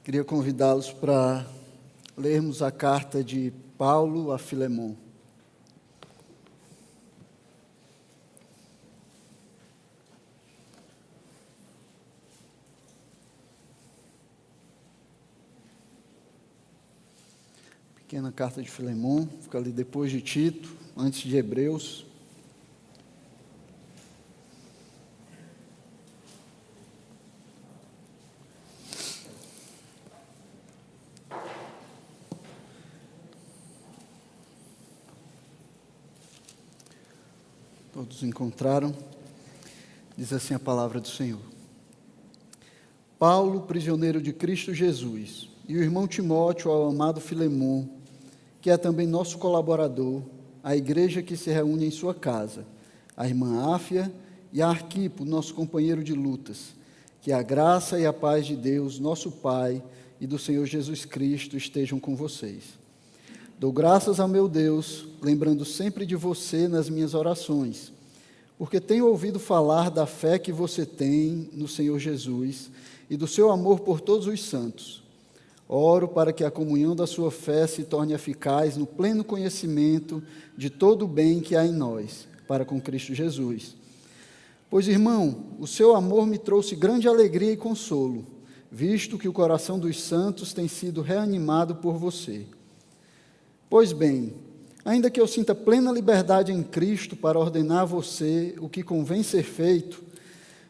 Queria convidá-los para lermos a carta de Paulo a Filemon. Pequena carta de Filemon, fica ali depois de Tito, antes de Hebreus. Todos encontraram? Diz assim a palavra do Senhor. Paulo, prisioneiro de Cristo Jesus, e o irmão Timóteo ao amado Filemon, que é também nosso colaborador, a igreja que se reúne em sua casa, a irmã Áfia e a Arquipo, nosso companheiro de lutas, que a graça e a paz de Deus, nosso Pai, e do Senhor Jesus Cristo estejam com vocês. Dou graças ao meu Deus, lembrando sempre de você nas minhas orações, porque tenho ouvido falar da fé que você tem no Senhor Jesus e do seu amor por todos os santos. Oro para que a comunhão da sua fé se torne eficaz no pleno conhecimento de todo o bem que há em nós, para com Cristo Jesus. Pois, irmão, o seu amor me trouxe grande alegria e consolo, visto que o coração dos santos tem sido reanimado por você. Pois bem, ainda que eu sinta plena liberdade em Cristo para ordenar a você o que convém ser feito,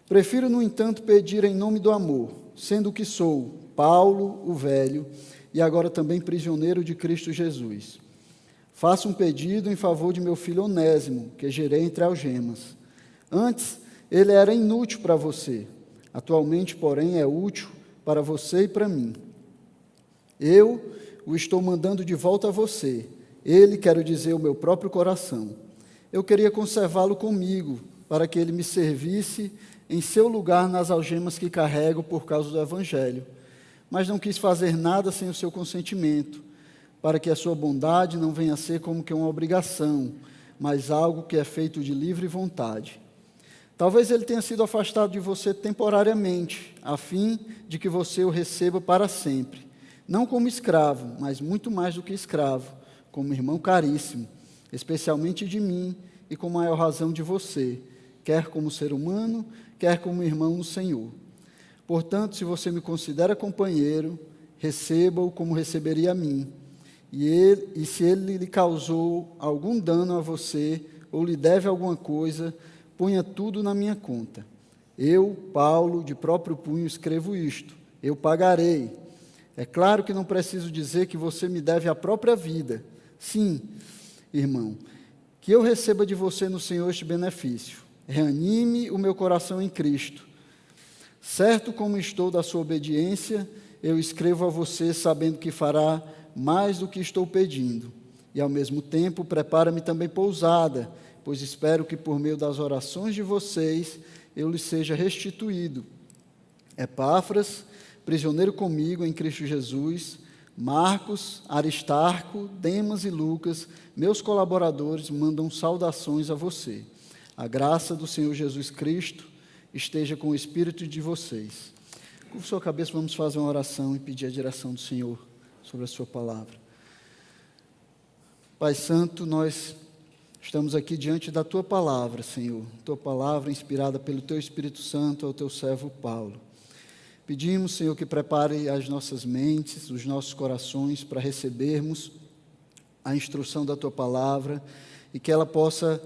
prefiro, no entanto, pedir em nome do amor, sendo que sou Paulo, o velho, e agora também prisioneiro de Cristo Jesus. Faço um pedido em favor de meu filho Onésimo, que gerei entre algemas. Antes, ele era inútil para você. Atualmente, porém, é útil para você e para mim. Eu o estou mandando de volta a você. Ele, quero dizer, o meu próprio coração. Eu queria conservá-lo comigo, para que ele me servisse em seu lugar nas algemas que carrego por causa do Evangelho. Mas não quis fazer nada sem o seu consentimento, para que a sua bondade não venha a ser como que uma obrigação, mas algo que é feito de livre vontade. Talvez ele tenha sido afastado de você temporariamente, a fim de que você o receba para sempre, não como escravo, mas muito mais do que escravo, como irmão caríssimo, especialmente de mim e com maior razão de você, quer como ser humano, quer como irmão no Senhor. Portanto, se você me considera companheiro, receba-o como receberia a mim. E se ele lhe causou algum dano a você, ou lhe deve alguma coisa, ponha tudo na minha conta. Eu, Paulo, de próprio punho, escrevo isto. Eu pagarei. É claro que não preciso dizer que você me deve a própria vida. Sim, irmão, que eu receba de você no Senhor este benefício. Reanime o meu coração em Cristo. Certo como estou da sua obediência, eu escrevo a você sabendo que fará mais do que estou pedindo. E ao mesmo tempo, prepara-me também pousada, pois espero que por meio das orações de vocês, eu lhes seja restituído. Epáfras, prisioneiro comigo em Cristo Jesus, Marcos, Aristarco, Demas e Lucas, meus colaboradores, mandam saudações a você. A graça do Senhor Jesus Cristo esteja com o espírito de vocês. Com sua cabeça, vamos fazer uma oração e pedir a direção do Senhor sobre a sua palavra. Pai Santo, nós estamos aqui diante da tua palavra, Senhor. Tua palavra inspirada pelo teu Espírito Santo ao teu servo Paulo. Pedimos, Senhor, que prepare as nossas mentes, os nossos corações para recebermos a instrução da tua palavra e que ela possa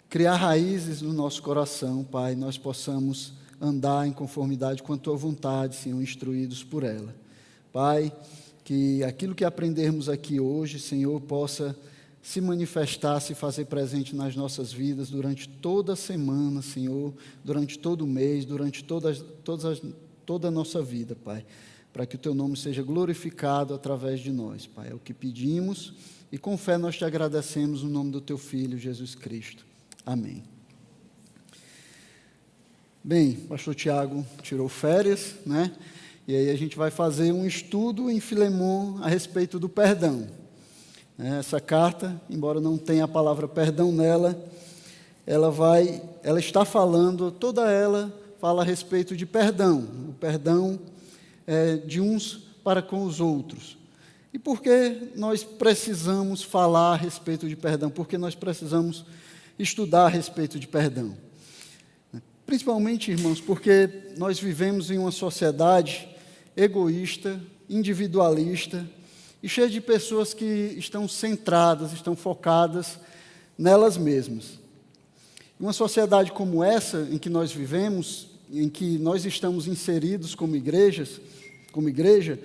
criar raízes no nosso coração, Pai, nós possamos andar em conformidade com a tua vontade, Senhor, instruídos por ela. Pai, que aquilo que aprendermos aqui hoje, Senhor, possa se manifestar, se fazer presente nas nossas vidas durante toda a semana, Senhor, durante todo o mês, durante toda a nossa vida, Pai, para que o teu nome seja glorificado através de nós, Pai. É o que pedimos e com fé nós te agradecemos no nome do teu Filho, Jesus Cristo. Amém. Bem, o pastor Tiago tirou férias, né? E aí a gente vai fazer um estudo em Filemon a respeito do perdão. Essa carta, embora não tenha a palavra perdão nela, ela está falando, toda ela fala a respeito de perdão. O perdão de uns para com os outros. E por que nós precisamos falar a respeito de perdão? Por que nós precisamos estudar a respeito de perdão? Principalmente, irmãos, porque nós vivemos em uma sociedade egoísta, individualista e cheia de pessoas que estão centradas, estão focadas nelas mesmas. Uma sociedade como essa, em que nós vivemos, em que nós estamos inseridos como igreja,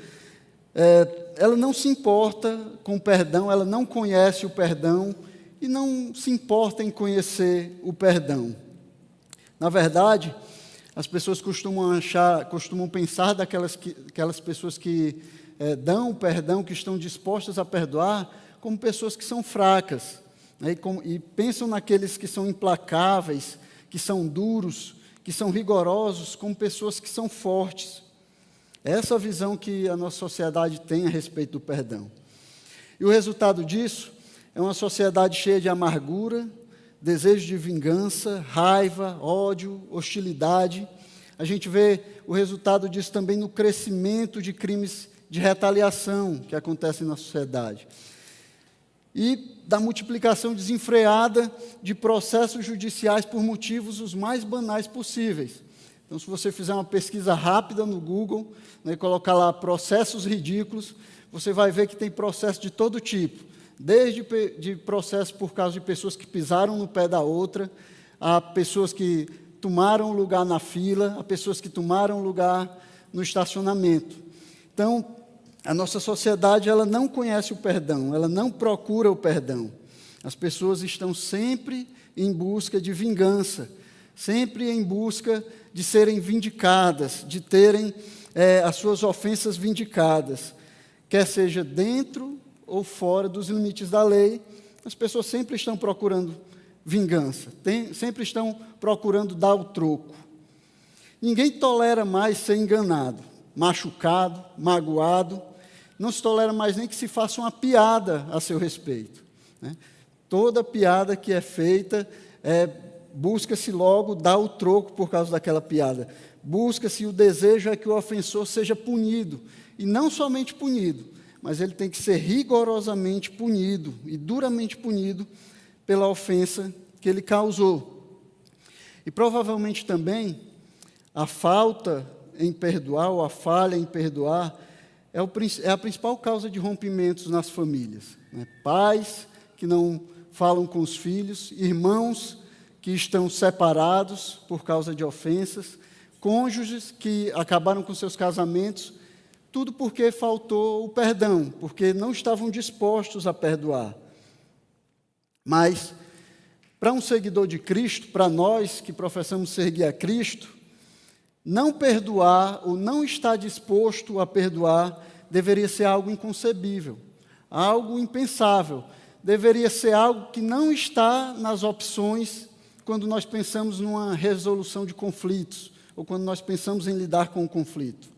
ela não se importa com o perdão, ela não conhece o perdão e não se importa em conhecer o perdão. Na verdade, as pessoas costumam pensar aquelas pessoas que dão o perdão, que estão dispostas a perdoar, como pessoas que são fracas, né? E pensam naqueles que são implacáveis, que são duros, que são rigorosos, como pessoas que são fortes. Essa é a visão que a nossa sociedade tem a respeito do perdão. E o resultado disso é uma sociedade cheia de amargura, desejo de vingança, raiva, ódio, hostilidade. A gente vê o resultado disso também no crescimento de crimes de retaliação que acontecem na sociedade. E da multiplicação desenfreada de processos judiciais por motivos os mais banais possíveis. Então, se você fizer uma pesquisa rápida no Google, né, e colocar lá processos ridículos, você vai ver que tem processo de todo tipo. Desde de processo por causa de pessoas que pisaram no pé da outra, a pessoas que tomaram lugar na fila, a pessoas que tomaram lugar no estacionamento. Então, a nossa sociedade ela não conhece o perdão, ela não procura o perdão. As pessoas estão sempre em busca de vingança, sempre em busca de serem vindicadas, de terem as suas ofensas vindicadas, quer seja dentro ou fora dos limites da lei. As pessoas sempre estão procurando vingança, sempre estão procurando dar o troco. Ninguém tolera mais ser enganado, machucado, magoado. Não se tolera mais nem que se faça uma piada a seu respeito, né? Toda piada que é feita, busca-se logo dar o troco por causa daquela piada. Busca-se, o desejo é que o ofensor seja punido. E não somente punido, mas ele tem que ser rigorosamente punido e duramente punido pela ofensa que ele causou. E provavelmente também a falta em perdoar, ou a falha em perdoar, é a principal causa de rompimentos nas famílias, né? Pais que não falam com os filhos, irmãos que estão separados por causa de ofensas, cônjuges que acabaram com seus casamentos, tudo porque faltou o perdão, porque não estavam dispostos a perdoar. Mas, para um seguidor de Cristo, para nós que professamos seguir a Cristo, não perdoar ou não estar disposto a perdoar deveria ser algo inconcebível, algo impensável. Deveria ser algo que não está nas opções quando nós pensamos numa resolução de conflitos ou quando nós pensamos em lidar com o conflito.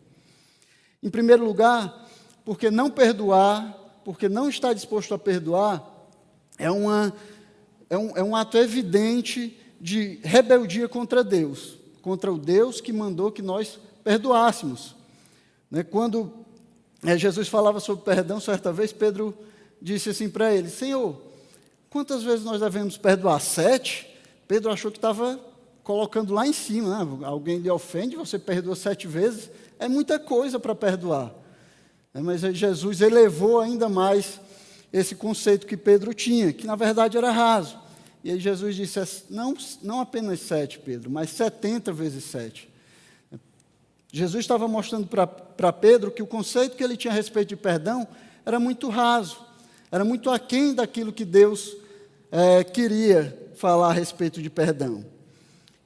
Em primeiro lugar, porque não perdoar, porque não estar disposto a perdoar, é um ato evidente de rebeldia contra Deus, contra o Deus que mandou que nós perdoássemos. Né? Quando Jesus falava sobre perdão, certa vez, Pedro disse assim para ele: Senhor, quantas vezes nós devemos perdoar? 7? Pedro achou que estava colocando lá em cima, né? Alguém lhe ofende, você perdoa 7 vezes, é muita coisa para perdoar. Mas Jesus elevou ainda mais esse conceito que Pedro tinha, que na verdade era raso. E aí Jesus disse, não apenas 7, Pedro, mas 70 vezes 7. Jesus estava mostrando para Pedro que o conceito que ele tinha a respeito de perdão era muito raso, era muito aquém daquilo que Deus queria falar a respeito de perdão.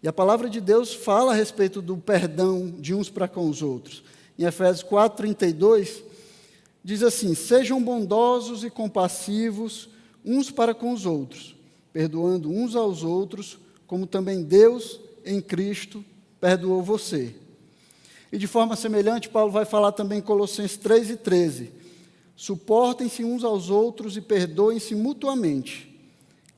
E a palavra de Deus fala a respeito do perdão de uns para com os outros. Em Efésios 4:32, diz assim: sejam bondosos e compassivos uns para com os outros, perdoando uns aos outros, como também Deus em Cristo perdoou você. E de forma semelhante, Paulo vai falar também em Colossenses 3:13. Suportem-se uns aos outros e perdoem-se mutuamente.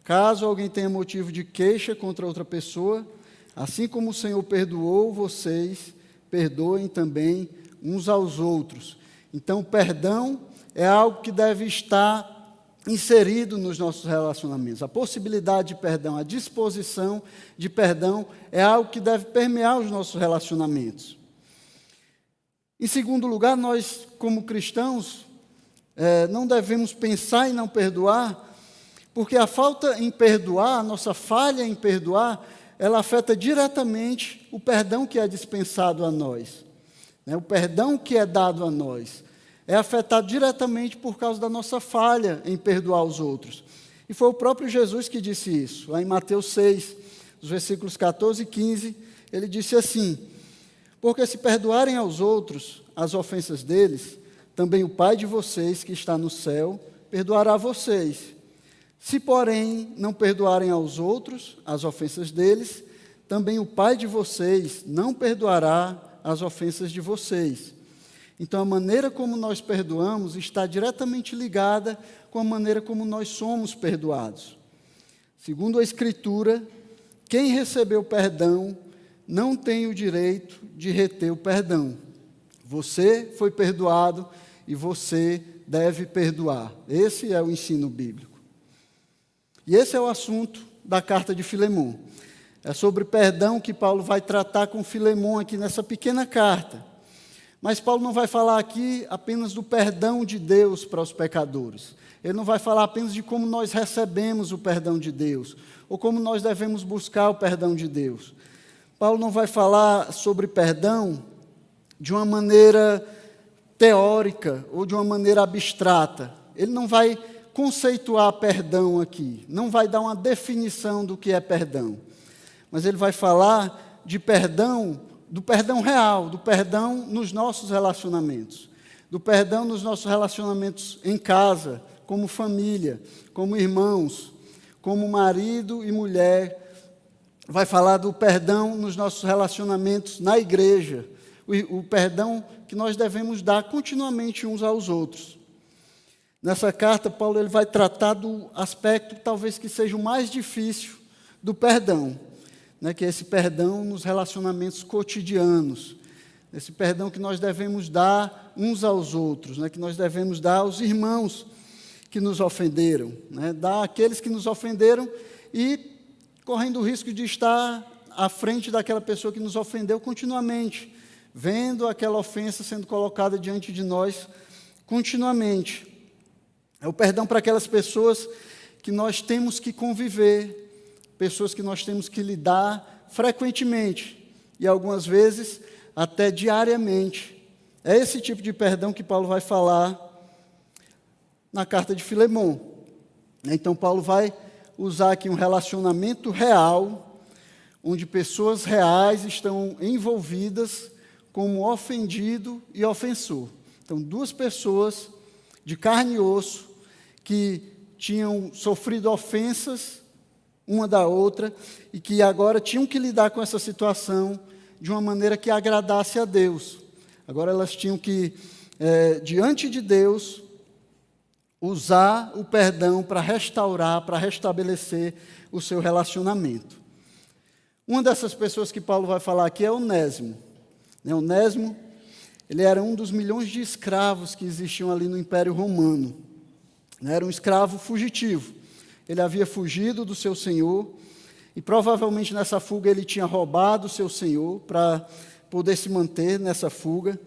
Caso alguém tenha motivo de queixa contra outra pessoa, assim como o Senhor perdoou vocês, perdoem também uns aos outros. Então, o perdão é algo que deve estar inserido nos nossos relacionamentos. A possibilidade de perdão, a disposição de perdão é algo que deve permear os nossos relacionamentos. Em segundo lugar, nós, como cristãos, não devemos pensar em não perdoar, porque a falta em perdoar, a nossa falha em perdoar, ela afeta diretamente o perdão que é dispensado a nós. O perdão que é dado a nós é afetado diretamente por causa da nossa falha em perdoar os outros. E foi o próprio Jesus que disse isso. Lá em Mateus 6, os versículos 14 e 15, ele disse assim: porque se perdoarem aos outros as ofensas deles, também o Pai de vocês que está no céu perdoará vocês. Se, porém, não perdoarem aos outros as ofensas deles, também o Pai de vocês não perdoará as ofensas de vocês. Então, a maneira como nós perdoamos está diretamente ligada com a maneira como nós somos perdoados. Segundo a Escritura, quem recebeu perdão não tem o direito de reter o perdão. Você foi perdoado e você deve perdoar. Esse é o ensino bíblico. E esse é o assunto da carta de Filemão. É sobre perdão que Paulo vai tratar com Filemão aqui nessa pequena carta. Mas Paulo não vai falar aqui apenas do perdão de Deus para os pecadores. Ele não vai falar apenas de como nós recebemos o perdão de Deus, ou como nós devemos buscar o perdão de Deus. Paulo não vai falar sobre perdão de uma maneira teórica ou de uma maneira abstrata. Ele não vai conceituar perdão aqui, não vai dar uma definição do que é perdão. Mas ele vai falar de perdão, do perdão real, do perdão nos nossos relacionamentos, do perdão nos nossos relacionamentos em casa, como família, como irmãos, como marido e mulher. Vai falar do perdão nos nossos relacionamentos na igreja, o perdão que nós devemos dar continuamente uns aos outros. Nessa carta, Paulo ele vai tratar do aspecto talvez que seja o mais difícil do perdão, que é esse perdão nos relacionamentos cotidianos, esse perdão que nós devemos dar uns aos outros, que nós devemos dar aos irmãos que nos ofenderam, dar àqueles que nos ofenderam e correndo o risco de estar à frente daquela pessoa que nos ofendeu continuamente, vendo aquela ofensa sendo colocada diante de nós continuamente. É o perdão para aquelas pessoas que nós temos que conviver, pessoas que nós temos que lidar frequentemente e algumas vezes até diariamente. É esse tipo de perdão que Paulo vai falar na carta de Filemão. Então, Paulo vai usar aqui um relacionamento real, onde pessoas reais estão envolvidas como ofendido e ofensor. Então, duas pessoas de carne e osso que tinham sofrido ofensas uma da outra e que agora tinham que lidar com essa situação de uma maneira que agradasse a Deus. Agora elas tinham que, diante de Deus, usar o perdão para restaurar, para restabelecer o seu relacionamento. Uma dessas pessoas que Paulo vai falar aqui é Onésimo. Onésimo, ele era um dos milhões de escravos que existiam ali no Império Romano. Era um escravo fugitivo. Ele havia fugido do seu senhor e provavelmente nessa fuga ele tinha roubado o seu senhor para poder se manter nessa fuga.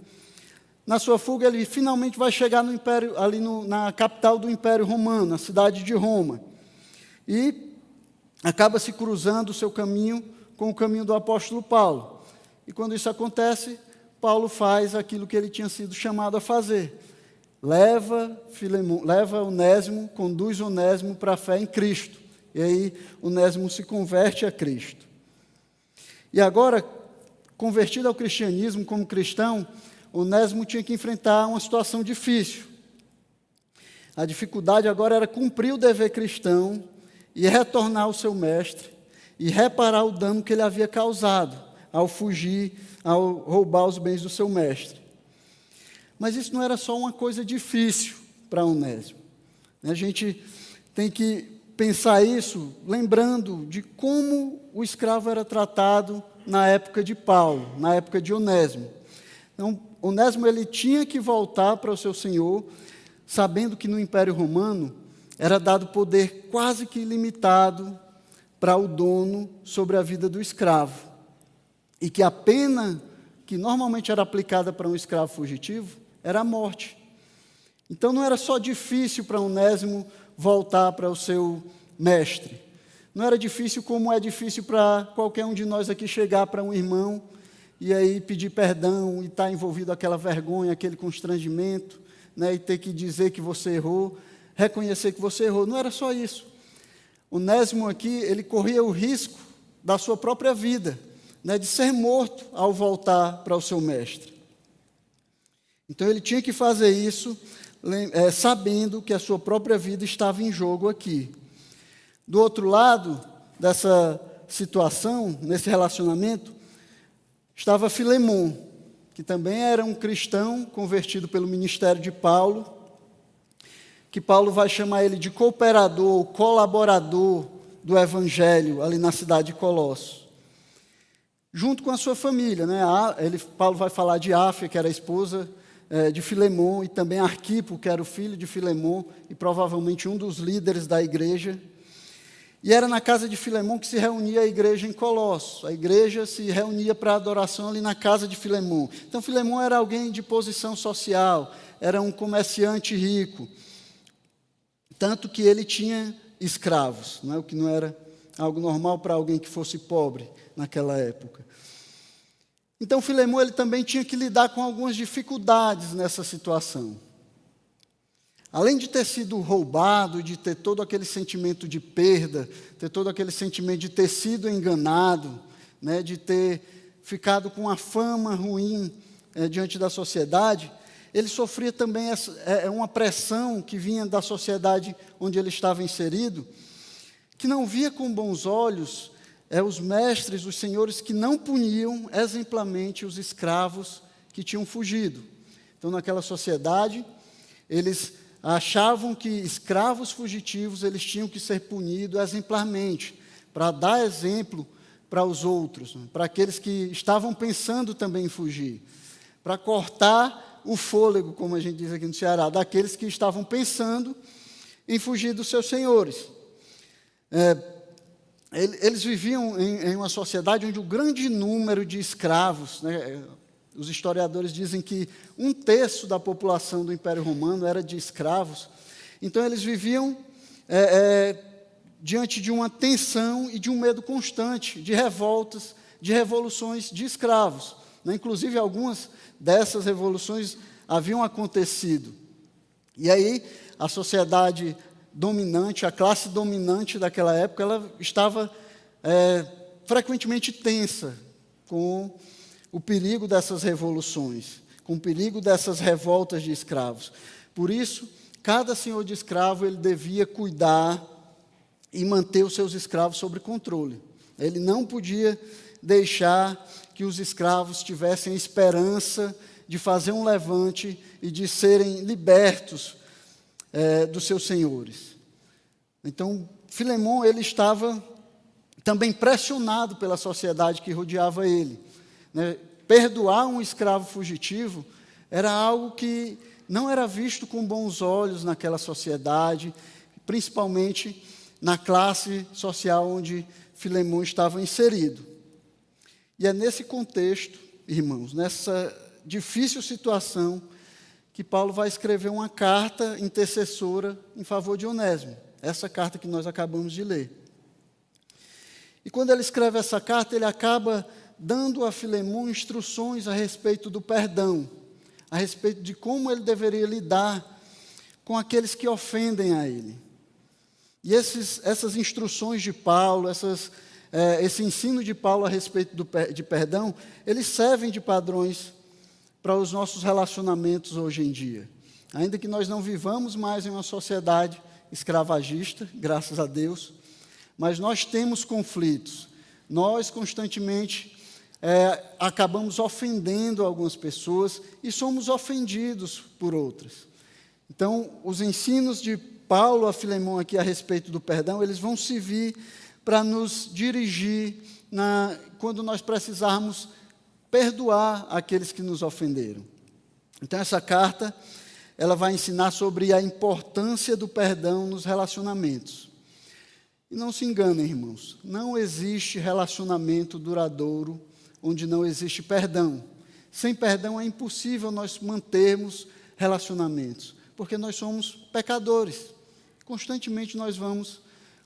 Na sua fuga ele finalmente vai chegar no Império, ali na capital do Império Romano, na cidade de Roma. E acaba se cruzando o seu caminho com o caminho do apóstolo Paulo. E quando isso acontece, Paulo faz aquilo que ele tinha sido chamado a fazer. Leva Onésimo, conduz Onésimo para a fé em Cristo. E aí Onésimo se converte a Cristo. E agora, convertido ao cristianismo como cristão, Onésimo tinha que enfrentar uma situação difícil. A dificuldade agora era cumprir o dever cristão e retornar ao seu mestre e reparar o dano que ele havia causado ao fugir, ao roubar os bens do seu mestre. Mas isso não era só uma coisa difícil para Onésimo. A gente tem que pensar isso lembrando de como o escravo era tratado na época de Paulo, na época de Onésimo. Então, Onésimo ele tinha que voltar para o seu senhor, sabendo que no Império Romano era dado poder quase que ilimitado para o dono sobre a vida do escravo, e que a pena que normalmente era aplicada para um escravo fugitivo era a morte. Então não era só difícil para Onésimo voltar para o seu mestre, não era difícil como é difícil para qualquer um de nós aqui chegar para um irmão e aí pedir perdão e estar envolvido aquela vergonha, aquele constrangimento, né, e ter que dizer que você errou, reconhecer que você errou. Não era só isso. Onésimo aqui, ele corria o risco da sua própria vida, né, de ser morto ao voltar para o seu mestre. Então ele tinha que fazer isso sabendo que a sua própria vida estava em jogo aqui. Do outro lado dessa situação, nesse relacionamento, estava Filemon, que também era um cristão convertido pelo ministério de Paulo, que Paulo vai chamar ele de cooperador, ou colaborador do evangelho ali na cidade de Colossos, junto com a sua família, né? Paulo vai falar de Áfia, que era a esposa de Filemon, e também Arquipo, que era o filho de Filemon, e provavelmente um dos líderes da igreja. E era na casa de Filemon que se reunia a igreja em Colossos. A igreja se reunia para adoração ali na casa de Filemon. Então, Filemon era alguém de posição social, era um comerciante rico. Tanto que ele tinha escravos, o que não era algo normal para alguém que fosse pobre naquela época. Então, Filemon ele também tinha que lidar com algumas dificuldades nessa situação. Além de ter sido roubado, de ter todo aquele sentimento de perda, ter todo aquele sentimento de ter sido enganado, né, de ter ficado com uma fama ruim diante da sociedade, ele sofria também uma pressão que vinha da sociedade onde ele estava inserido, que não via com bons olhos os mestres, os senhores que não puniam exemplarmente os escravos que tinham fugido. Então, naquela sociedade, eles achavam que escravos fugitivos eles tinham que ser punidos exemplarmente, para dar exemplo para os outros, para aqueles que estavam pensando também em fugir, para cortar o fôlego, como a gente diz aqui no Ceará, daqueles que estavam pensando em fugir dos seus senhores. Eles viviam em uma sociedade onde o grande número de escravos, né, os historiadores dizem que 1/3 da população do Império Romano era de escravos. Então, eles viviam diante de uma tensão e de um medo constante, de revoltas, de revoluções de escravos. Né? Inclusive, algumas dessas revoluções haviam acontecido. E aí, a sociedade dominante, a classe dominante daquela época, ela estava frequentemente tensa com o perigo dessas revoluções, com o perigo dessas revoltas de escravos. Por isso, cada senhor de escravo ele devia cuidar e manter os seus escravos sob controle. Ele não podia deixar que os escravos tivessem esperança de fazer um levante e de serem libertos dos seus senhores. Então, Filemon ele estava também pressionado pela sociedade que rodeava ele. Né? Perdoar um escravo fugitivo era algo que não era visto com bons olhos naquela sociedade, principalmente na classe social onde Filemon estava inserido. E é nesse contexto, irmãos, nessa difícil situação, que Paulo vai escrever uma carta intercessora em favor de Onésimo, essa carta que nós acabamos de ler. E quando ele escreve essa carta, ele acaba dando a Filemon instruções a respeito do perdão, a respeito de como ele deveria lidar com aqueles que ofendem a ele. E essas instruções de Paulo, esse ensino de Paulo a respeito de perdão, eles servem de padrões para os nossos relacionamentos hoje em dia. Ainda que nós não vivamos mais em uma sociedade escravagista, graças a Deus, mas nós temos conflitos. Nós constantemente acabamos ofendendo algumas pessoas e somos ofendidos por outras. Então, os ensinos de Paulo a Filemon aqui a respeito do perdão, eles vão servir para nos dirigir quando nós precisarmos perdoar aqueles que nos ofenderam. Então, essa carta, ela vai ensinar sobre a importância do perdão nos relacionamentos. E não se enganem, irmãos, não existe relacionamento duradouro onde não existe perdão. Sem perdão é impossível nós mantermos relacionamentos, porque nós somos pecadores. Constantemente nós vamos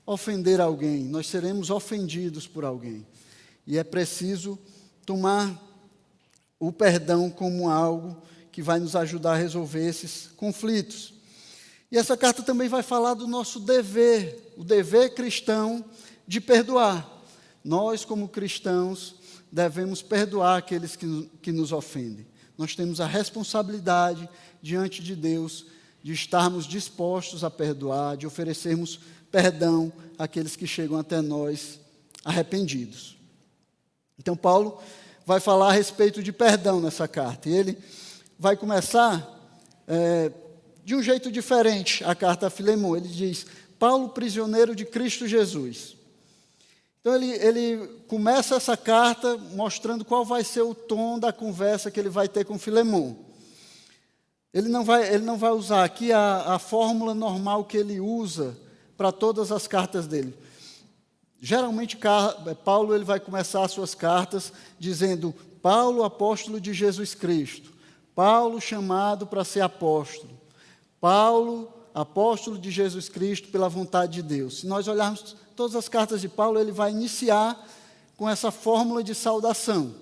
ofender alguém, nós seremos ofendidos por alguém. E é preciso tomar o perdão como algo que vai nos ajudar a resolver esses conflitos. E essa carta também vai falar do nosso dever, o dever cristão de perdoar. Nós, como cristãos, devemos perdoar aqueles que nos ofendem. Nós temos a responsabilidade diante de Deus de estarmos dispostos a perdoar, de oferecermos perdão àqueles que chegam até nós arrependidos. Então, Paulo vai falar a respeito de perdão nessa carta. E ele vai começar de um jeito diferente a carta a Filemão. Ele diz: Paulo, prisioneiro de Cristo Jesus. Então, ele começa essa carta mostrando qual vai ser o tom da conversa que ele vai ter com Filemão. Ele não vai usar aqui a fórmula normal que ele usa para todas as cartas dele. Geralmente, Paulo ele vai começar as suas cartas dizendo: Paulo, apóstolo de Jesus Cristo. Paulo, chamado para ser apóstolo. Paulo, apóstolo de Jesus Cristo pela vontade de Deus. Se nós olharmos todas as cartas de Paulo, ele vai iniciar com essa fórmula de saudação.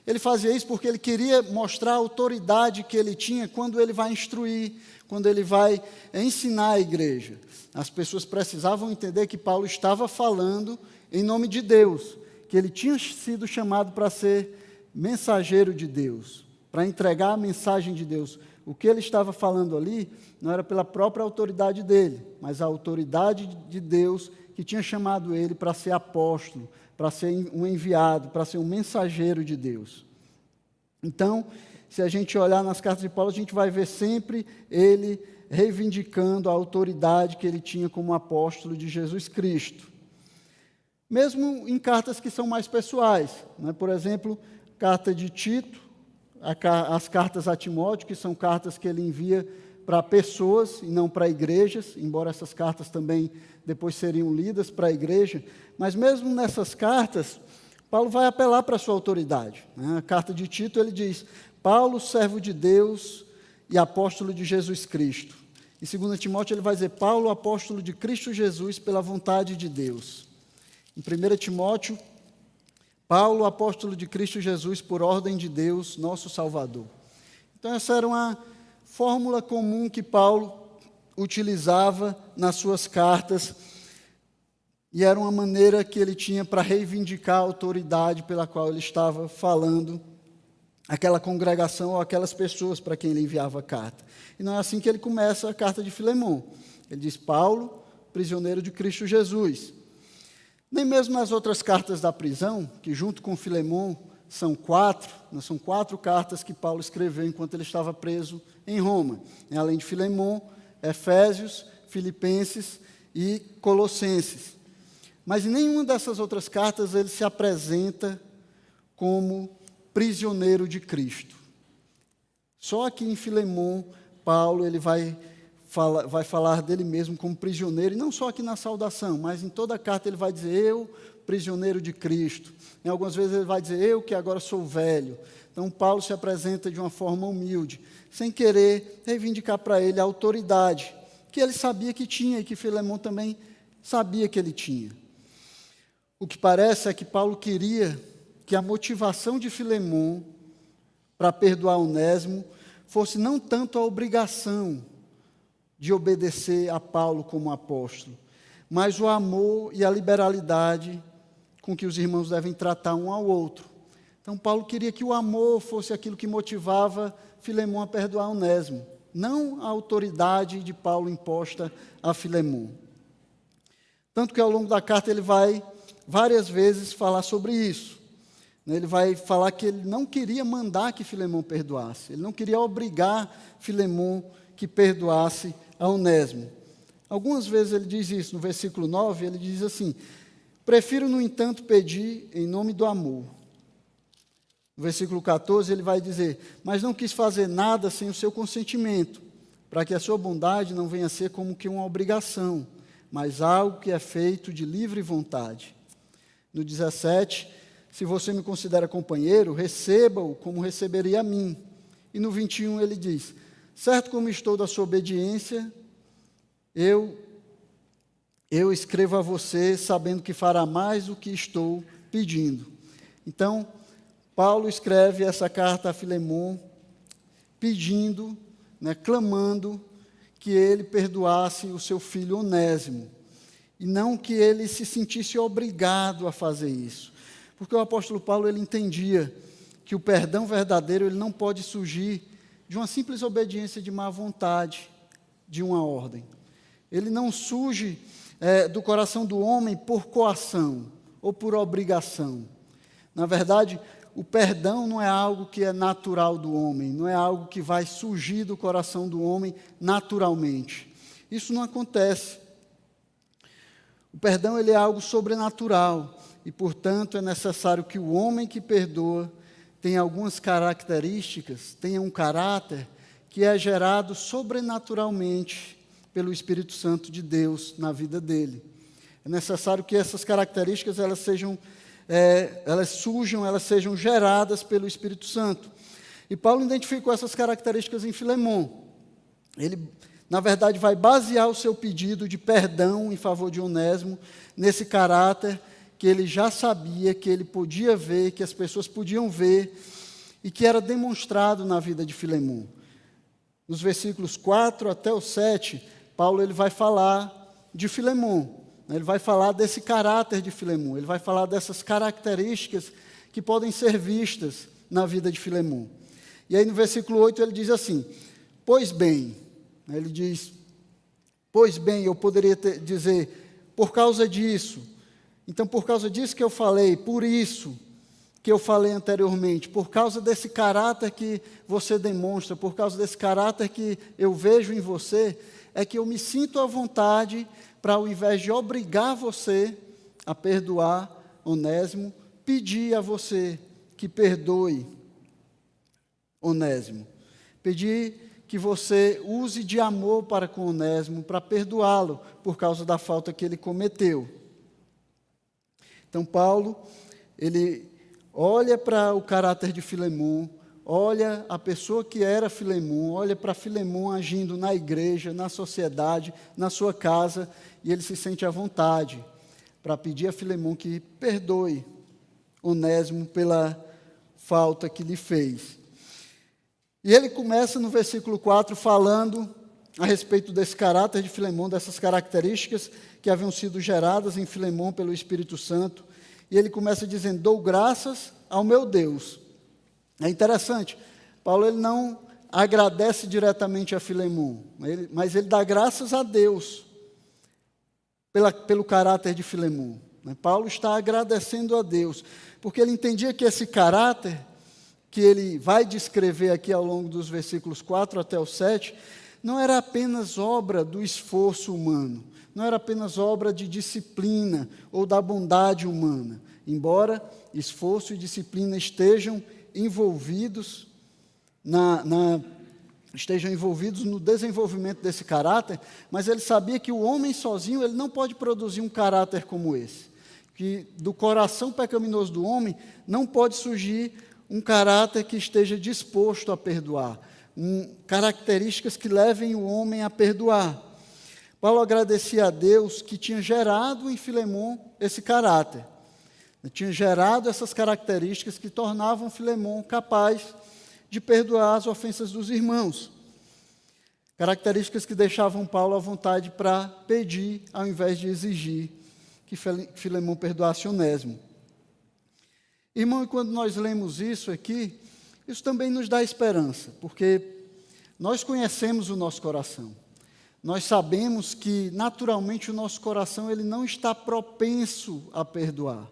Ele fazia isso porque ele queria mostrar a autoridade que ele tinha quando ele vai instruir, quando ele vai ensinar a igreja. As pessoas precisavam entender que Paulo estava falando em nome de Deus, que ele tinha sido chamado para ser mensageiro de Deus, para entregar a mensagem de Deus. O que ele estava falando ali não era pela própria autoridade dele, mas a autoridade de Deus que tinha chamado ele para ser apóstolo, para ser um enviado, para ser um mensageiro de Deus. Então, se a gente olhar nas cartas de Paulo, a gente vai ver sempre ele reivindicando a autoridade que ele tinha como apóstolo de Jesus Cristo. Mesmo em cartas que são mais pessoais, né? Por exemplo, carta de Tito, as cartas a Timóteo, que são cartas que ele envia para pessoas e não para igrejas, embora essas cartas também depois seriam lidas para a igreja, mas mesmo nessas cartas, Paulo vai apelar para a sua autoridade. A carta de Tito, ele diz: Paulo, servo de Deus e apóstolo de Jesus Cristo. Em 2 Timóteo, ele vai dizer: Paulo, apóstolo de Cristo Jesus pela vontade de Deus. Em 1 Timóteo, Paulo, apóstolo de Cristo Jesus por ordem de Deus, nosso Salvador. Então, essa era uma fórmula comum que Paulo utilizava nas suas cartas, e era uma maneira que ele tinha para reivindicar a autoridade pela qual ele estava falando aquela congregação ou aquelas pessoas para quem ele enviava a carta. E não é assim que ele começa a carta de Filemão. Ele diz: Paulo, prisioneiro de Cristo Jesus. Nem mesmo nas outras cartas da prisão, que junto com Filemão são quatro cartas que Paulo escreveu enquanto ele estava preso em Roma. Além de Filemão, Efésios, Filipenses e Colossenses. Mas em nenhuma dessas outras cartas ele se apresenta como prisioneiro de Cristo. Só aqui em Filemão, Paulo ele vai falar dele mesmo como prisioneiro, e não só aqui na saudação, mas em toda a carta ele vai dizer: eu, prisioneiro de Cristo. Em algumas vezes ele vai dizer: eu que agora sou velho. Então Paulo se apresenta de uma forma humilde, sem querer reivindicar para ele a autoridade que ele sabia que tinha e que Filemão também sabia que ele tinha. O que parece é que Paulo queria que a motivação de Filemão para perdoar Onésimo fosse não tanto a obrigação de obedecer a Paulo como apóstolo, mas o amor e a liberalidade com que os irmãos devem tratar um ao outro. Então, Paulo queria que o amor fosse aquilo que motivava Filemão a perdoar Onésimo, não a autoridade de Paulo imposta a Filemão. Tanto que ao longo da carta ele vai várias vezes falar sobre isso. Ele vai falar que ele não queria mandar que Filemão perdoasse, ele não queria obrigar Filemão que perdoasse a Onésimo. Algumas vezes ele diz isso, no versículo 9, ele diz assim: prefiro, no entanto, pedir em nome do amor. No versículo 14, ele vai dizer: mas não quis fazer nada sem o seu consentimento, para que a sua bondade não venha a ser como que uma obrigação, mas algo que é feito de livre vontade. No 17, se você me considera companheiro, receba-o como receberia a mim. E no 21 ele diz: certo como estou da sua obediência, eu escrevo a você sabendo que fará mais do que estou pedindo. Então, Paulo escreve essa carta a Filemon, pedindo, clamando que ele perdoasse o seu filho Onésimo, e não que ele se sentisse obrigado a fazer isso. Porque o apóstolo Paulo ele entendia que o perdão verdadeiro ele não pode surgir de uma simples obediência de má vontade, de uma ordem. Ele não surge do coração do homem por coação ou por obrigação. Na verdade, o perdão não é algo que é natural do homem, não é algo que vai surgir do coração do homem naturalmente. Isso não acontece. O perdão ele é algo sobrenatural e, portanto, é necessário que o homem que perdoa tenha algumas características, tenha um caráter que é gerado sobrenaturalmente pelo Espírito Santo de Deus na vida dele. É necessário que essas características elas sejam geradas pelo Espírito Santo. E Paulo identificou essas características em Filemon. Ele, na verdade, vai basear o seu pedido de perdão em favor de Onésimo nesse caráter que ele já sabia, que ele podia ver, que as pessoas podiam ver e que era demonstrado na vida de Filemon. Nos versículos 4 até o 7, Paulo ele vai falar de Filemon. Ele vai falar desse caráter de Filemon, ele vai falar dessas características que podem ser vistas na vida de Filemon. E aí no versículo 8 ele diz assim: pois bem, ele diz, pois bem, eu poderia dizer, por causa disso, então por causa disso que eu falei, por isso que eu falei anteriormente, por causa desse caráter que você demonstra, por causa desse caráter que eu vejo em você, é que eu me sinto à vontade para, ao invés de obrigar você a perdoar Onésimo, pedir a você que perdoe Onésimo. Pedir que você use de amor para com Onésimo, para perdoá-lo por causa da falta que ele cometeu. Então, Paulo, ele olha para o caráter de Filemon, olha a pessoa que era Filemon, olha para Filemon agindo na igreja, na sociedade, na sua casa, e ele se sente à vontade para pedir a Filemon que perdoe Onésimo pela falta que lhe fez. E ele começa no versículo 4 falando a respeito desse caráter de Filemon, dessas características que haviam sido geradas em Filemon pelo Espírito Santo. E ele começa dizendo: dou graças ao meu Deus. É interessante, Paulo ele não agradece diretamente a Filemon, mas ele dá graças a Deus pelo caráter de Filemon. Paulo está agradecendo a Deus, porque ele entendia que esse caráter que ele vai descrever aqui ao longo dos versículos 4 até o 7, não era apenas obra do esforço humano, não era apenas obra de disciplina ou da bondade humana, embora esforço e disciplina estejam envolvidos no desenvolvimento desse caráter, mas ele sabia que o homem sozinho ele não pode produzir um caráter como esse, que do coração pecaminoso do homem não pode surgir um caráter que esteja disposto a perdoar, características que levem o homem a perdoar. Paulo agradecia a Deus que tinha gerado em Filemon esse caráter, tinha gerado essas características que tornavam Filemon capaz de perdoar as ofensas dos irmãos. Características que deixavam Paulo à vontade para pedir, ao invés de exigir que Filemon perdoasse Onésimo. Irmão, e quando nós lemos isso aqui, isso também nos dá esperança, porque nós conhecemos o nosso coração. Nós sabemos que, naturalmente, o nosso coração ele não está propenso a perdoar.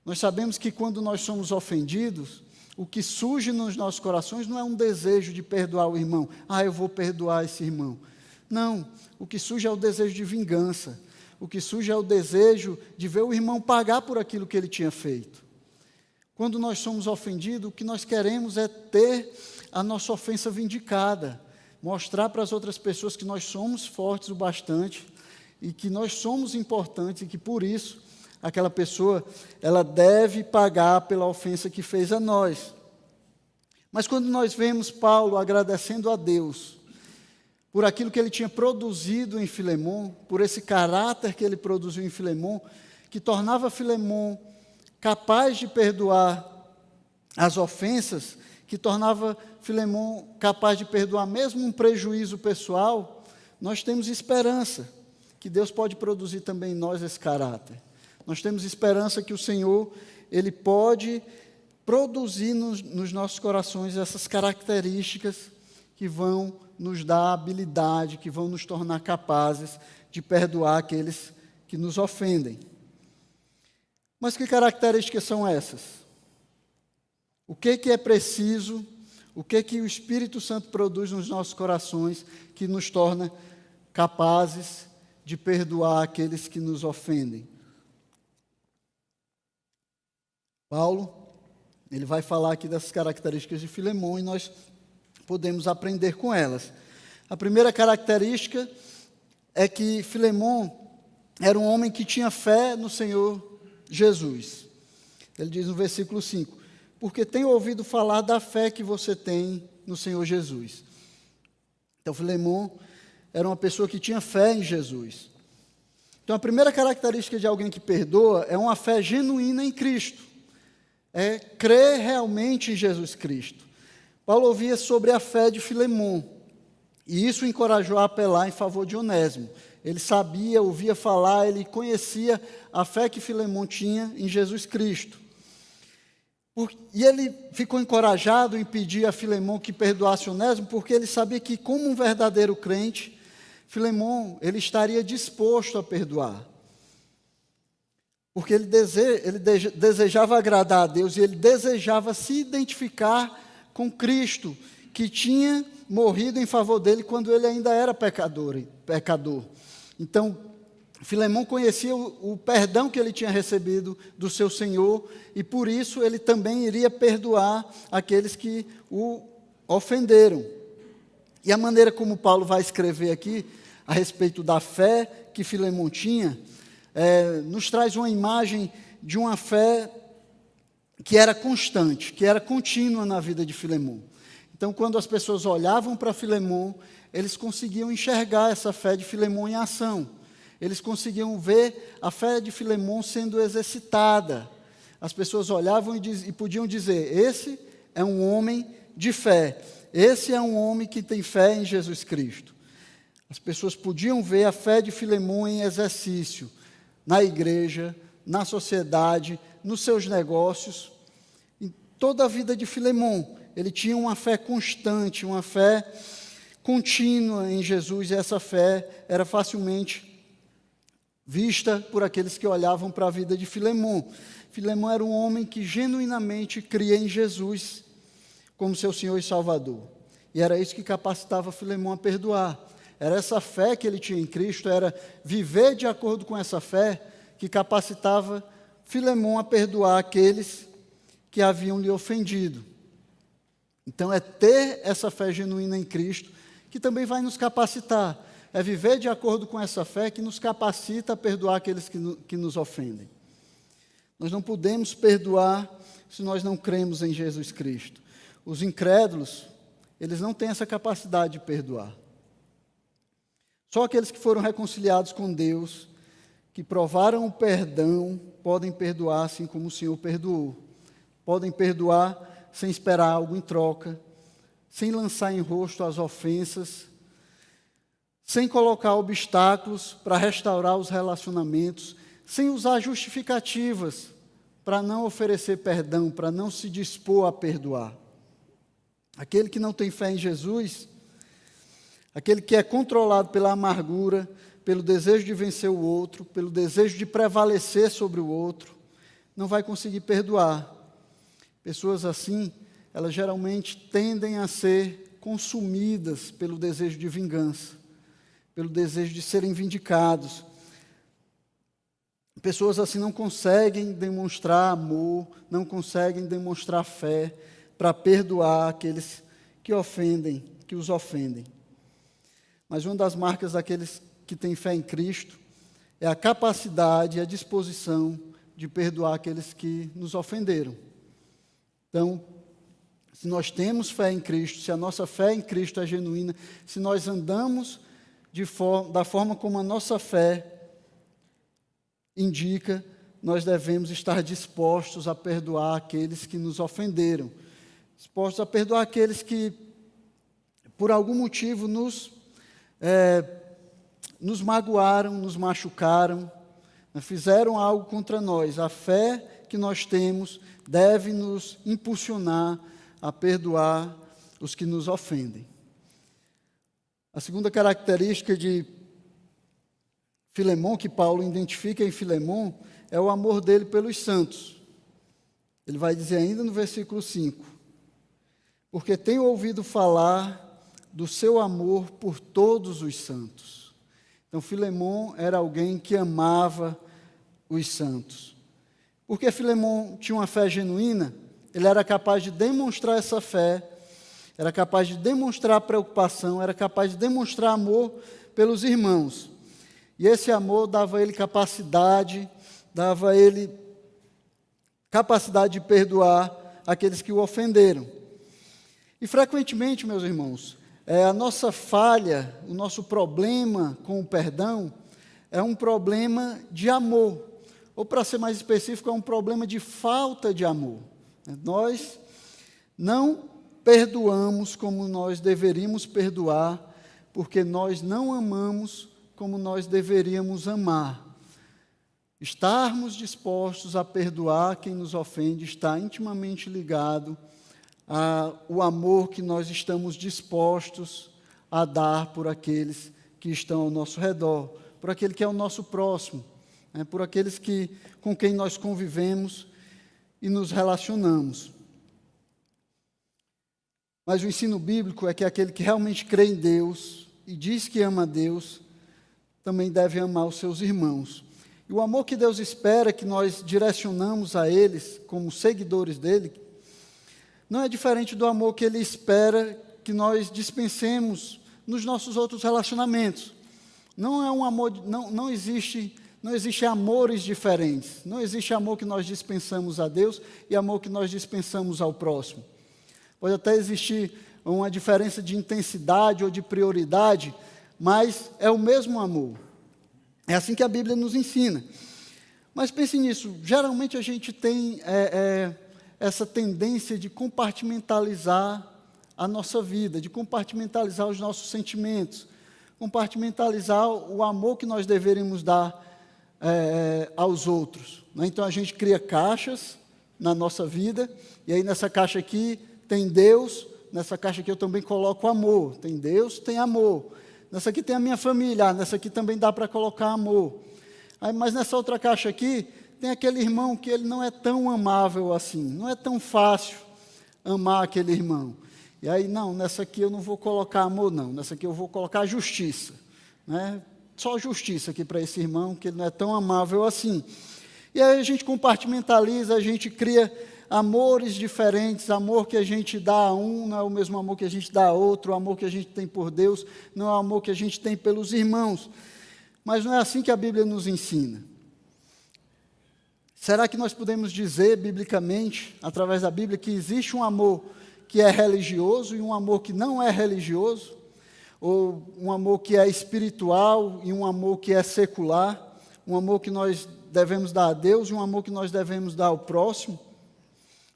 Nós sabemos que quando nós somos ofendidos, o que surge nos nossos corações não é um desejo de perdoar o irmão. Eu vou perdoar esse irmão. Não, o que surge é o desejo de vingança. O que surge é o desejo de ver o irmão pagar por aquilo que ele tinha feito. Quando nós somos ofendidos, o que nós queremos é ter a nossa ofensa vindicada, mostrar para as outras pessoas que nós somos fortes o bastante e que nós somos importantes e que, por isso, aquela pessoa ela deve pagar pela ofensa que fez a nós. Mas quando nós vemos Paulo agradecendo a Deus por aquilo que ele tinha produzido em Filemon, por esse caráter que ele produziu em Filemon, que tornava Filemon capaz de perdoar as ofensas, que tornava Filemon capaz de perdoar mesmo um prejuízo pessoal, nós temos esperança que Deus pode produzir também em nós esse caráter. Nós temos esperança que o Senhor, Ele pode produzir nos nossos corações essas características que vão nos dar habilidade, que vão nos tornar capazes de perdoar aqueles que nos ofendem. Mas que características são essas? O que é preciso, o que o Espírito Santo produz nos nossos corações que nos torna capazes de perdoar aqueles que nos ofendem? Paulo, ele vai falar aqui dessas características de Filemon e nós podemos aprender com elas. A primeira característica é que Filemon era um homem que tinha fé no Senhor Jesus. Ele diz no versículo 5, porque tenho ouvido falar da fé que você tem no Senhor Jesus. Então, Filemon era uma pessoa que tinha fé em Jesus. Então, a primeira característica de alguém que perdoa é uma fé genuína em Cristo. É crer realmente em Jesus Cristo. Paulo ouvia sobre a fé de Filemon, e isso o encorajou a apelar em favor de Onésimo. Ele sabia, ouvia falar, ele conhecia a fé que Filemon tinha em Jesus Cristo. E ele ficou encorajado em pedir a Filemon que perdoasse Onésimo, porque ele sabia que, como um verdadeiro crente, Filemon ele estaria disposto a perdoar. Porque ele desejava agradar a Deus e ele desejava se identificar com Cristo, que tinha morrido em favor dele quando ele ainda era pecador. Então, Filemon conhecia o perdão que ele tinha recebido do seu Senhor e por isso ele também iria perdoar aqueles que o ofenderam. E a maneira como Paulo vai escrever aqui a respeito da fé que Filemon tinha, nos traz uma imagem de uma fé que era constante, que era contínua na vida de Filemon. Então, quando as pessoas olhavam para Filemon, eles conseguiam enxergar essa fé de Filemon em ação. Eles conseguiam ver a fé de Filemon sendo exercitada. As pessoas olhavam e podiam dizer, esse é um homem de fé, esse é um homem que tem fé em Jesus Cristo. As pessoas podiam ver a fé de Filemon em exercício, na igreja, na sociedade, nos seus negócios, em toda a vida de Filemon. Ele tinha uma fé constante, uma fé contínua em Jesus, e essa fé era facilmente vista por aqueles que olhavam para a vida de Filemon. Filemon era um homem que genuinamente cria em Jesus como seu Senhor e Salvador. E era isso que capacitava Filemon a perdoar. Era essa fé que ele tinha em Cristo, era viver de acordo com essa fé que capacitava Filemon a perdoar aqueles que haviam lhe ofendido. Então, é ter essa fé genuína em Cristo que também vai nos capacitar. É viver de acordo com essa fé que nos capacita a perdoar aqueles que nos ofendem. Nós não podemos perdoar se nós não cremos em Jesus Cristo. Os incrédulos, eles não têm essa capacidade de perdoar. Só aqueles que foram reconciliados com Deus, que provaram o perdão, podem perdoar assim como o Senhor perdoou. Podem perdoar sem esperar algo em troca, sem lançar em rosto as ofensas, sem colocar obstáculos para restaurar os relacionamentos, sem usar justificativas para não oferecer perdão, para não se dispor a perdoar. Aquele que não tem fé em Jesus, aquele que é controlado pela amargura, pelo desejo de vencer o outro, pelo desejo de prevalecer sobre o outro, não vai conseguir perdoar. Pessoas assim, elas geralmente tendem a ser consumidas pelo desejo de vingança, pelo desejo de serem vindicados, Pessoas assim não conseguem demonstrar amor, não conseguem demonstrar fé para perdoar aqueles que ofendem, que os ofendem. Mas uma das marcas daqueles que têm fé em Cristo é a capacidade e a disposição de perdoar aqueles que nos ofenderam. Então, se nós temos fé em Cristo, se a nossa fé em Cristo é genuína, se nós andamos da forma como a nossa fé indica, nós devemos estar dispostos a perdoar aqueles que nos ofenderam, dispostos a perdoar aqueles que, por algum motivo, nos magoaram, nos machucaram, fizeram algo contra nós. A fé que nós temos deve nos impulsionar a perdoar os que nos ofendem. A segunda característica de Filemão, que Paulo identifica em Filemão, é o amor dele pelos santos. Ele vai dizer ainda no versículo 5: porque tenho ouvido falar do seu amor por todos os santos. Então, Filemão era alguém que amava os santos. Porque Filemão tinha uma fé genuína, ele era capaz de demonstrar essa fé, era capaz de demonstrar preocupação, era capaz de demonstrar amor pelos irmãos. E esse amor dava a ele capacidade de perdoar aqueles que o ofenderam. E frequentemente, meus irmãos, a nossa falha, o nosso problema com o perdão é um problema de amor. Ou, para ser mais específico, é um problema de falta de amor. Nós não perdoamos como nós deveríamos perdoar, porque nós não amamos como nós deveríamos amar. Estarmos dispostos a perdoar quem nos ofende está intimamente ligado ao amor que nós estamos dispostos a dar por aqueles que estão ao nosso redor, por aquele que é o nosso próximo, por aqueles com quem nós convivemos e nos relacionamos. Mas o ensino bíblico é que aquele que realmente crê em Deus e diz que ama a Deus, também deve amar os seus irmãos. E o amor que Deus espera que nós direcionamos a eles, como seguidores dele, não é diferente do amor que ele espera que nós dispensemos nos nossos outros relacionamentos. Não é um amor, não existe amores diferentes. Não existe amor que nós dispensamos a Deus e amor que nós dispensamos ao próximo. Pode até existir uma diferença de intensidade ou de prioridade, mas é o mesmo amor. É assim que a Bíblia nos ensina. Mas pense nisso, geralmente a gente tem essa tendência de compartimentalizar a nossa vida, de compartimentalizar os nossos sentimentos, compartimentalizar o amor que nós deveríamos dar aos outros. Então a gente cria caixas na nossa vida, e aí nessa caixa aqui tem Deus, nessa caixa aqui eu também coloco amor. Tem Deus, tem amor. Nessa aqui tem a minha família, nessa aqui também dá para colocar amor. Mas nessa outra caixa aqui, tem aquele irmão que ele não é tão amável assim, não é tão fácil amar aquele irmão. E aí, não, nessa aqui eu não vou colocar amor, não, nessa aqui eu vou colocar justiça. Só justiça aqui para esse irmão, que ele não é tão amável assim. E aí a gente compartimentaliza, a gente cria amores diferentes, amor que a gente dá a um não é o mesmo amor que a gente dá a outro, o amor que a gente tem por Deus não é o amor que a gente tem pelos irmãos. Mas não é assim que a Bíblia nos ensina. Será que nós podemos dizer, biblicamente, através da Bíblia, que existe um amor que é religioso e um amor que não é religioso? Ou um amor que é espiritual e um amor que é secular? Um amor que nós devemos dar a Deus e um amor que nós devemos dar ao próximo?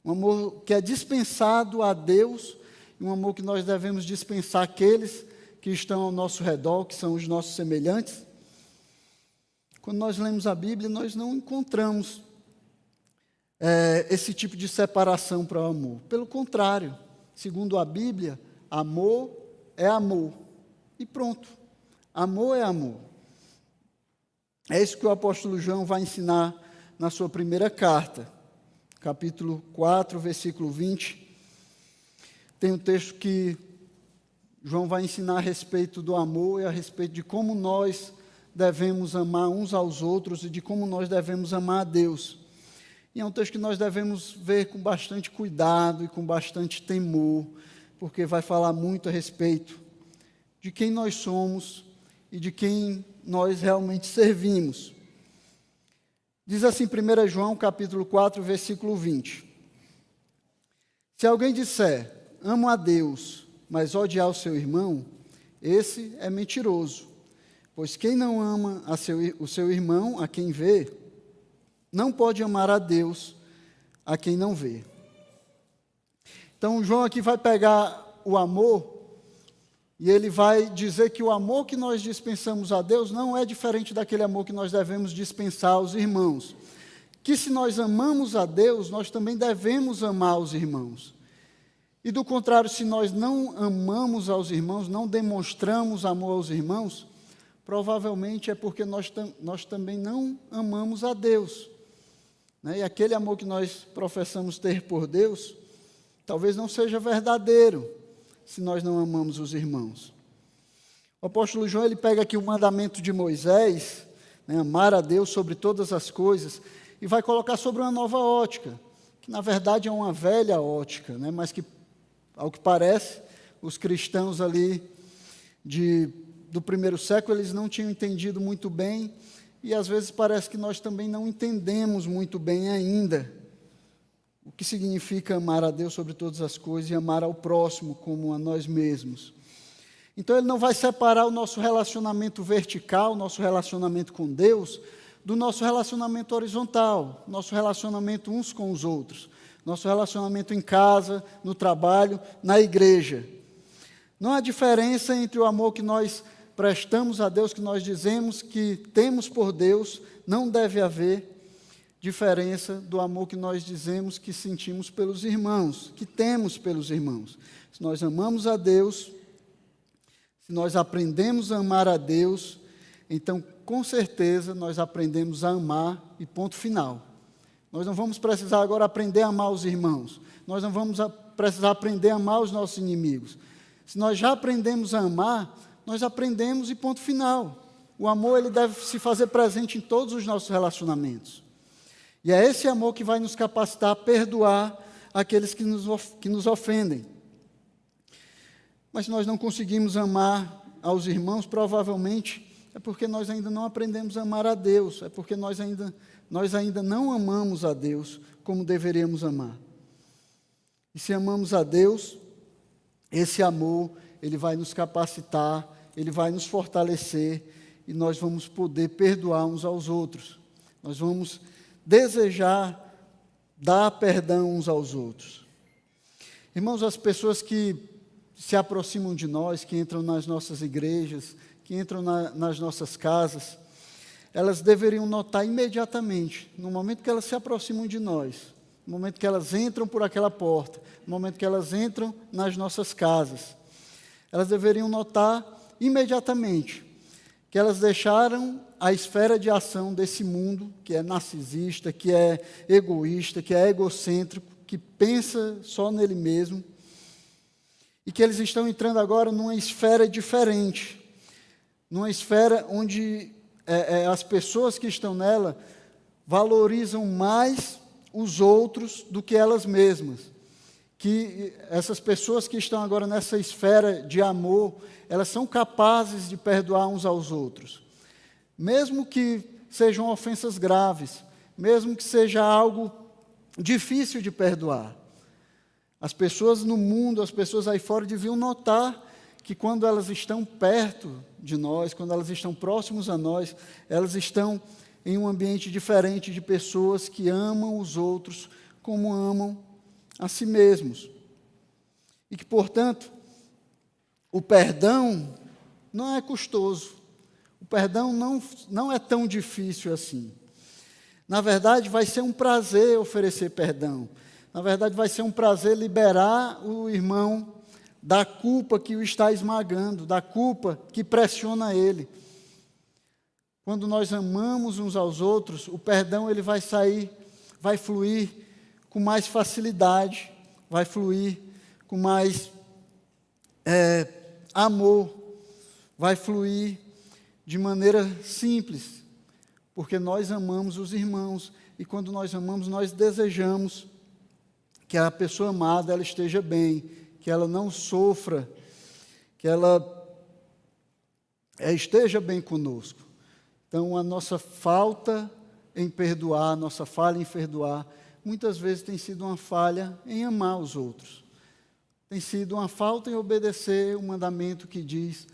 Um amor que é dispensado a Deus e um amor que nós devemos dispensar àqueles que estão ao nosso redor, que são os nossos semelhantes? Quando nós lemos a Bíblia, nós não encontramos esse tipo de separação para o amor. Pelo contrário, segundo a Bíblia, amor é amor. E pronto. Amor é amor. É isso que o apóstolo João vai ensinar na sua primeira carta. Capítulo 4, versículo 20. Tem um texto que João vai ensinar a respeito do amor e a respeito de como nós devemos amar uns aos outros e de como nós devemos amar a Deus. E é um texto que nós devemos ver com bastante cuidado e com bastante temor, porque vai falar muito a respeito de quem nós somos e de quem nós realmente servimos. Diz assim 1 João capítulo 4, versículo 20. Se alguém disser, amo a Deus, mas odiar o seu irmão, esse é mentiroso. Pois quem não ama o seu irmão, a quem vê, não pode amar a Deus, a quem não vê. Então, João aqui vai pegar o amor, e ele vai dizer que o amor que nós dispensamos a Deus não é diferente daquele amor que nós devemos dispensar aos irmãos. Que se nós amamos a Deus, nós também devemos amar os irmãos. E do contrário, se nós não amamos aos irmãos, não demonstramos amor aos irmãos, provavelmente é porque nós também não amamos a Deus. E aquele amor que nós professamos ter por Deus, talvez não seja verdadeiro, se nós não amamos os irmãos. O apóstolo João, ele pega aqui o mandamento de Moisés, amar a Deus sobre todas as coisas, e vai colocar sobre uma nova ótica, que na verdade é uma velha ótica, mas que, ao que parece, os cristãos ali do primeiro século, eles não tinham entendido muito bem, e às vezes parece que nós também não entendemos muito bem ainda o que significa amar a Deus sobre todas as coisas e amar ao próximo como a nós mesmos. Então ele não vai separar o nosso relacionamento vertical, nosso relacionamento com Deus, do nosso relacionamento horizontal, nosso relacionamento uns com os outros, nosso relacionamento em casa, no trabalho, na igreja. Não há diferença entre o amor que nós prestamos a Deus, que nós dizemos que temos por Deus, não deve haver diferença do amor que nós dizemos que sentimos pelos irmãos, que temos pelos irmãos. Se nós amamos a Deus, se nós aprendemos a amar a Deus, então com certeza nós aprendemos a amar e ponto final. Nós não vamos precisar agora aprender a amar os irmãos, nós não vamos precisar aprender a amar os nossos inimigos. Se nós já aprendemos a amar, nós aprendemos e ponto final. O amor, ele deve se fazer presente em todos os nossos relacionamentos. E é esse amor que vai nos capacitar a perdoar aqueles que nos ofendem. Mas se nós não conseguimos amar aos irmãos, provavelmente é porque nós ainda não aprendemos a amar a Deus, é porque nós ainda não amamos a Deus como deveríamos amar. E se amamos a Deus, esse amor, ele vai nos capacitar, ele vai nos fortalecer e nós vamos poder perdoar uns aos outros. Nós vamos desejar dar perdão uns aos outros. Irmãos, as pessoas que se aproximam de nós, que entram nas nossas igrejas, que entram nas nossas casas, elas deveriam notar imediatamente, no momento que elas se aproximam de nós, no momento que elas entram por aquela porta, no momento que elas entram nas nossas casas, elas deveriam notar imediatamente que elas deixaram a esfera de ação desse mundo, que é narcisista, que é egoísta, que é egocêntrico, que pensa só nele mesmo, e que eles estão entrando agora numa esfera diferente, numa esfera onde as pessoas que estão nela valorizam mais os outros do que elas mesmas. Que essas pessoas que estão agora nessa esfera de amor, elas são capazes de perdoar uns aos outros. Mesmo que sejam ofensas graves, mesmo que seja algo difícil de perdoar. As pessoas no mundo, as pessoas aí fora deviam notar que quando elas estão perto de nós, quando elas estão próximos a nós, elas estão em um ambiente diferente de pessoas que amam os outros como amam a si mesmos. E que, portanto, o perdão não é custoso. O perdão não é tão difícil assim. Na verdade, vai ser um prazer oferecer perdão. Na verdade, vai ser um prazer liberar o irmão da culpa que o está esmagando, da culpa que pressiona ele. Quando nós amamos uns aos outros, o perdão ele vai fluir com mais facilidade, vai fluir com mais amor, vai fluir de maneira simples, porque nós amamos os irmãos, e quando nós amamos, nós desejamos que a pessoa amada ela esteja bem, que ela não sofra, que ela esteja bem conosco. Então, a nossa falta em perdoar, a nossa falha em perdoar, muitas vezes tem sido uma falha em amar os outros. Tem sido uma falta em obedecer o mandamento que diz: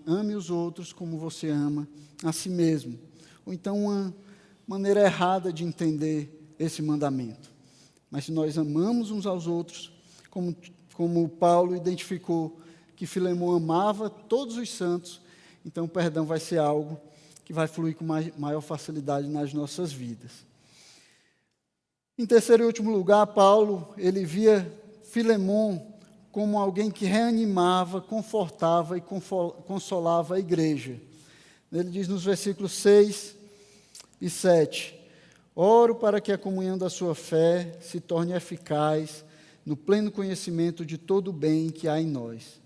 ame os outros como você ama a si mesmo. Ou então uma maneira errada de entender esse mandamento. Mas se nós amamos uns aos outros, como Paulo identificou que Filemão amava todos os santos, então o perdão vai ser algo que vai fluir com maior facilidade nas nossas vidas. Em terceiro e último lugar, Paulo, ele via Filemão como alguém que reanimava, confortava e consolava a igreja. Ele diz nos versículos 6 e 7, oro para que a comunhão da sua fé se torne eficaz no pleno conhecimento de todo o bem que há em nós,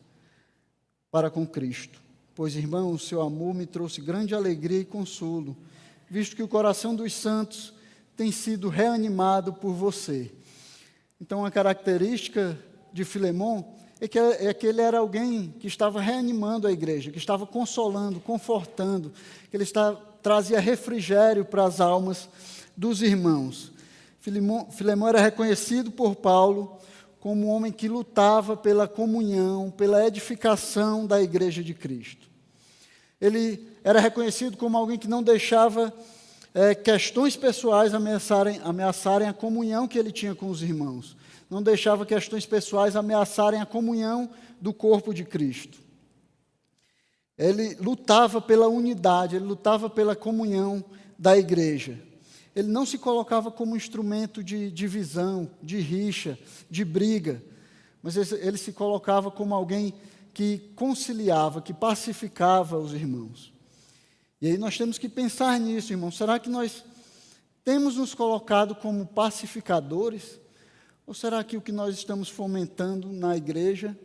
para com Cristo. Pois, irmão, o seu amor me trouxe grande alegria e consolo, visto que o coração dos santos tem sido reanimado por você. Então, uma característica de Filemão é que ele era alguém que estava reanimando a igreja, que estava consolando, confortando, que ele trazia refrigério para as almas dos irmãos. Filemão era reconhecido por Paulo como um homem que lutava pela comunhão, pela edificação da igreja de Cristo. Ele era reconhecido como alguém que não deixava questões pessoais ameaçarem a comunhão que ele tinha com os irmãos. Não deixava questões pessoais ameaçarem a comunhão do corpo de Cristo. Ele lutava pela unidade, ele lutava pela comunhão da igreja. Ele não se colocava como instrumento de divisão, de rixa, de briga, mas ele se colocava como alguém que conciliava, que pacificava os irmãos. E aí nós temos que pensar nisso, irmãos. Será que nós temos nos colocado como pacificadores? Ou será que o que nós estamos fomentando na igreja,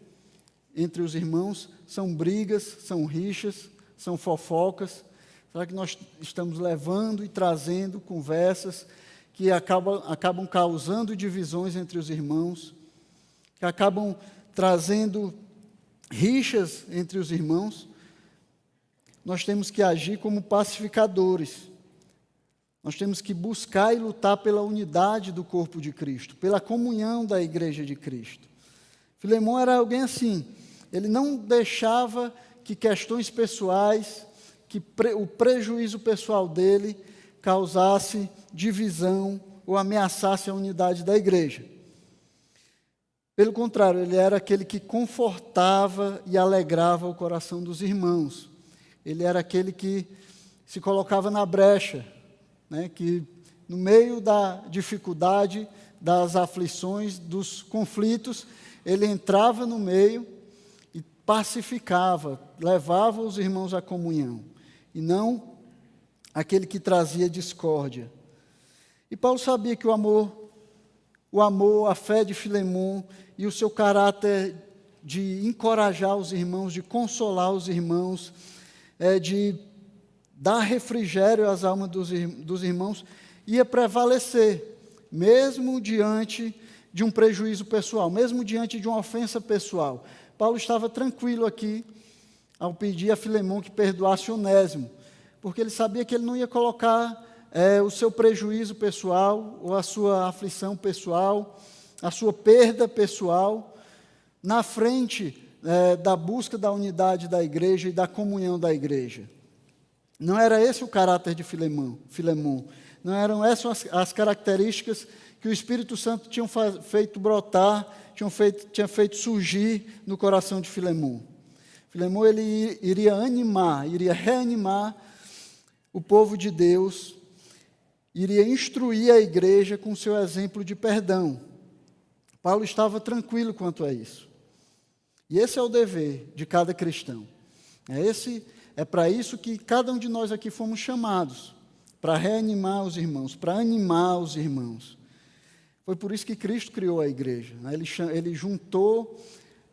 entre os irmãos, são brigas, são rixas, são fofocas? Será que nós estamos levando e trazendo conversas que acabam causando divisões entre os irmãos, que acabam trazendo rixas entre os irmãos? Nós temos que agir como pacificadores. Nós temos que buscar e lutar pela unidade do corpo de Cristo, pela comunhão da igreja de Cristo. Filemão era alguém assim, ele não deixava que questões pessoais, que o prejuízo pessoal dele causasse divisão ou ameaçasse a unidade da igreja. Pelo contrário, ele era aquele que confortava e alegrava o coração dos irmãos. Ele era aquele que se colocava na brecha, que no meio da dificuldade, das aflições, dos conflitos, ele entrava no meio e pacificava, levava os irmãos à comunhão, e não aquele que trazia discórdia. E Paulo sabia que o amor, a fé de Filemão e o seu caráter de encorajar os irmãos, de consolar os irmãos, de dar refrigério às almas dos irmãos, ia prevalecer, mesmo diante de um prejuízo pessoal, mesmo diante de uma ofensa pessoal. Paulo estava tranquilo aqui, ao pedir a Filemão que perdoasse Onésimo, porque ele sabia que ele não ia colocar o seu prejuízo pessoal, ou a sua aflição pessoal, a sua perda pessoal, na frente da busca da unidade da igreja e da comunhão da igreja. Não era esse o caráter de Filemão. Não eram essas as características que o Espírito Santo tinha feito brotar, tinha feito surgir no coração de Filemão. Filemão, ele iria reanimar o povo de Deus, iria instruir a igreja com seu exemplo de perdão. Paulo estava tranquilo quanto a isso. E esse é o dever de cada cristão. É para isso que cada um de nós aqui fomos chamados, para reanimar os irmãos, para animar os irmãos. Foi por isso que Cristo criou a igreja. Ele juntou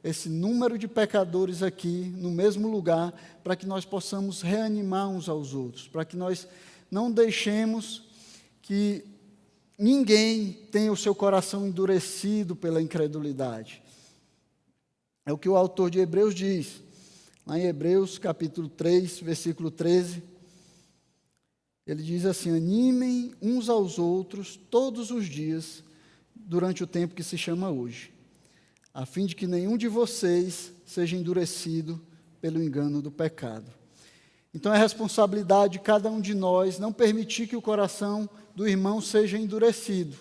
esse número de pecadores aqui no mesmo lugar, para que nós possamos reanimar uns aos outros, para que nós não deixemos que ninguém tenha o seu coração endurecido pela incredulidade. É o que o autor de Hebreus diz, lá em Hebreus capítulo 3, versículo 13, ele diz assim: animem uns aos outros todos os dias, durante o tempo que se chama hoje, a fim de que nenhum de vocês seja endurecido pelo engano do pecado. Então é responsabilidade de cada um de nós não permitir que o coração do irmão seja endurecido,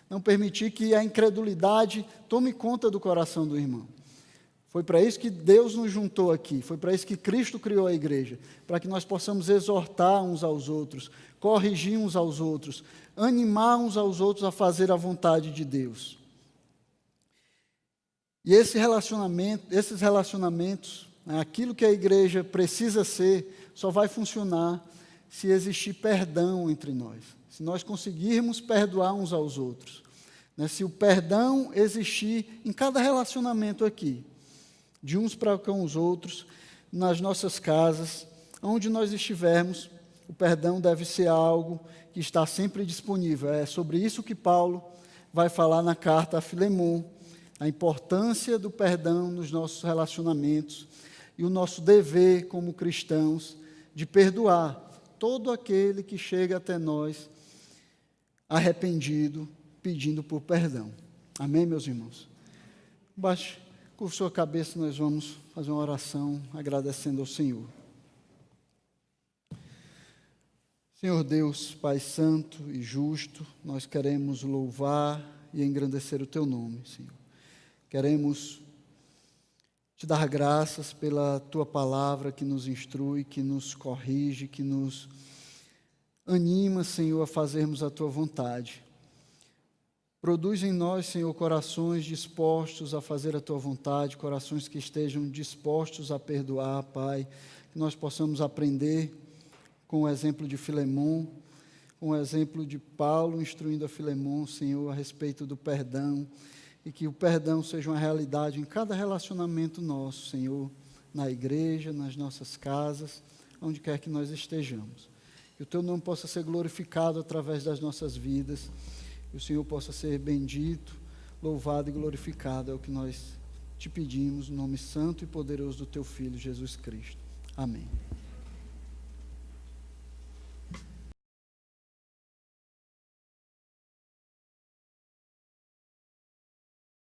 não permitir que a incredulidade tome conta do coração do irmão. Foi para isso que Deus nos juntou aqui, foi para isso que Cristo criou a igreja, para que nós possamos exortar uns aos outros, corrigir uns aos outros, animar uns aos outros a fazer a vontade de Deus. E esses relacionamentos, aquilo que a igreja precisa ser, só vai funcionar se existir perdão entre nós, se nós conseguirmos perdoar uns aos outros, se o perdão existir em cada relacionamento aqui, de uns para com os outros, nas nossas casas, onde nós estivermos, o perdão deve ser algo que está sempre disponível. É sobre isso que Paulo vai falar na carta a Filemon, a importância do perdão nos nossos relacionamentos e o nosso dever como cristãos de perdoar todo aquele que chega até nós arrependido, pedindo por perdão. Amém, meus irmãos? Baixe com sua cabeça, nós vamos fazer uma oração agradecendo ao Senhor. Senhor Deus, Pai Santo e Justo, nós queremos louvar e engrandecer o Teu nome, Senhor. Queremos Te dar graças pela Tua palavra que nos instrui, que nos corrige, que nos anima, Senhor, a fazermos a Tua vontade. Produz em nós, Senhor, corações dispostos a fazer a Tua vontade, corações que estejam dispostos a perdoar, Pai, que nós possamos aprender com o exemplo de Filemon, com o exemplo de Paulo instruindo a Filemon, Senhor, a respeito do perdão, e que o perdão seja uma realidade em cada relacionamento nosso, Senhor, na igreja, nas nossas casas, onde quer que nós estejamos. Que o Teu nome possa ser glorificado através das nossas vidas, que o Senhor possa ser bendito, louvado e glorificado, é o que nós Te pedimos, no nome santo e poderoso do Teu Filho, Jesus Cristo. Amém.